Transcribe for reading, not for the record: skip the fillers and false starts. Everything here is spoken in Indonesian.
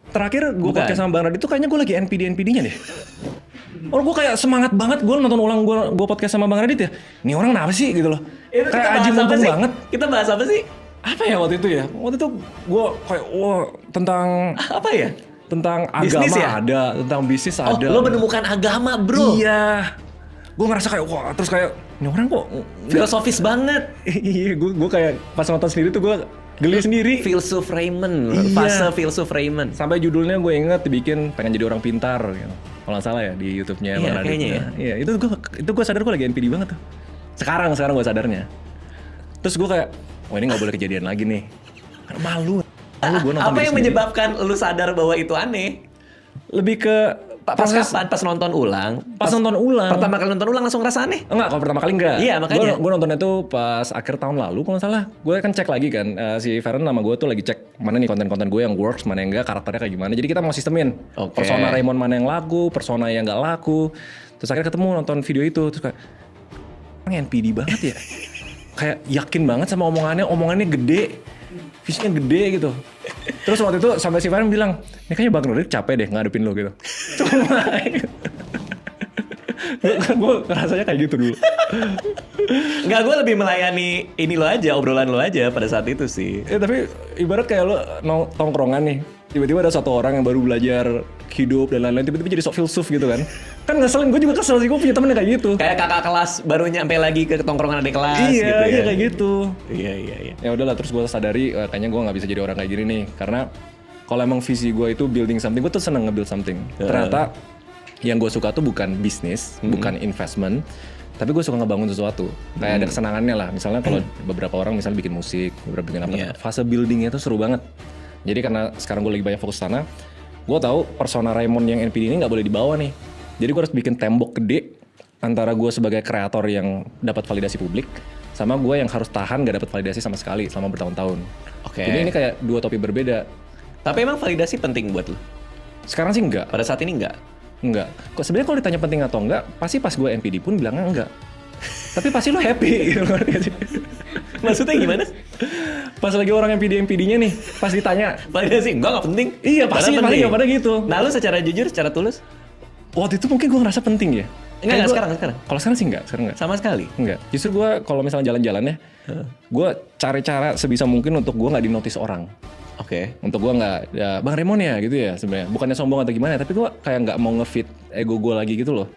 Terakhir gue podcast sama Bang Radit tuh kayaknya gue lagi NPD-nya deh. Oh gue kayak semangat banget gue nonton ulang gue podcast sama Bang Radit ya. Nih orang kenapa sih gitu loh. Kayak aji mumpung banget. Kita bahas apa sih? Apa ya waktu itu ya? Waktu itu gue kayak tentang apa ya? Tentang bisnis agama ya? ada, tentang bisnis ada. Oh, lo menemukan agama, bro. Iya. Gue ngerasa kayak wah, terus kayak ini orang kok filosofis banget. Iya, gue kayak pas nonton sendiri tuh gue geli sendiri. Filsuf Raymond, fase filsuf Raymond. Sampai judulnya gue inget dibikin pengen jadi orang pintar gitu. Kalau nggak salah ya di YouTube-nya Iya, kayaknya ya. Iya, itu gue sadar gue lagi NPD banget tuh. Sekarang gue sadarnya. Terus gue kayak, wah ini nggak boleh kejadian lagi nih. Karena malu gue nonton. Apa yang menyebabkan lu sadar bahwa itu aneh? Lebih ke pas kapan? Pas nonton ulang? Pas nonton ulang. Pertama kali nonton ulang langsung ngerasa aneh? Enggak, kalau pertama kali enggak. Iya, makanya. Gue nontonnya tuh pas akhir tahun lalu kalau nggak salah. Gue kan cek lagi kan, si Feren sama gue tuh lagi cek mana nih konten-konten gue yang works, mana yang enggak, karakternya kayak gimana. Jadi kita mau sistemin. Persona Raymond mana yang laku, persona yang enggak laku. Terus akhirnya ketemu nonton video itu, terus kayak NPD banget ya. Kayak yakin banget sama omongannya gede. Visinya gede gitu. Terus waktu itu sampai si Faren bilang, ini kayaknya Bang Radit capek deh ngadepin lo gitu. Cuma gue rasanya kayak gitu dulu. Enggak, gue lebih melayani ini lo aja, obrolan lo aja pada saat itu sih. Ya tapi ibarat kayak lo tongkrongan nih, tiba-tiba ada satu orang yang baru belajar hidup dan lain-lain, tiba-tiba jadi sok filsuf gitu kan. Kan ngeselin, gue juga kesel sih, gue punya temen kayak gitu. Kayak kakak kelas baru nyampe lagi ke tongkrongan adik kelas iya, gitu ya. Iya kayak gitu. Iya. Ya udahlah, terus gue sadari kayaknya gue nggak bisa jadi orang kayak gini nih, karena kalau emang visi gue itu building something, gue tuh seneng nge-build something. Ternyata yang gue suka tuh bukan bisnis, bukan investment, tapi gue suka ngebangun sesuatu. Kayak ada kesenangannya lah. Misalnya kalau beberapa orang misalnya bikin musik, beberapa bikin apa, fase buildingnya tuh seru banget. Jadi karena sekarang gue lagi banyak fokus sana, gue tahu persona Raymond yang NPD ini nggak boleh dibawa nih. Jadi gue harus bikin tembok gede antara gue sebagai kreator yang dapat validasi publik sama gue yang harus tahan gak dapat validasi sama sekali selama bertahun-tahun. Oke. Jadi ini kayak dua topik berbeda. Tapi emang validasi penting buat lo? Sekarang sih enggak. Pada saat ini enggak? Enggak. Kok sebenarnya kalau ditanya penting atau enggak, pasti pas gue NPD pun bilangnya enggak. Tapi pasti lo happy gitu. Maksudnya gimana? Pas lagi orang NPD-nya nih, pas ditanya validasi enggak penting. Iya pasti paling pada gitu. Nah lo secara jujur, secara tulus? Waktu itu mungkin gue ngerasa penting ya. Enggak, sekarang. Kalau sekarang sih enggak, Sama sekali? Enggak. Justru gue kalau misalnya jalan-jalan ya, gue cari cara sebisa mungkin untuk gue nggak dinotis orang. Oke. Untuk gue nggak, ya Bang Raymond ya gitu ya sebenarnya. Bukannya sombong atau gimana, tapi gue kayak nggak mau ngefit ego gue lagi gitu loh.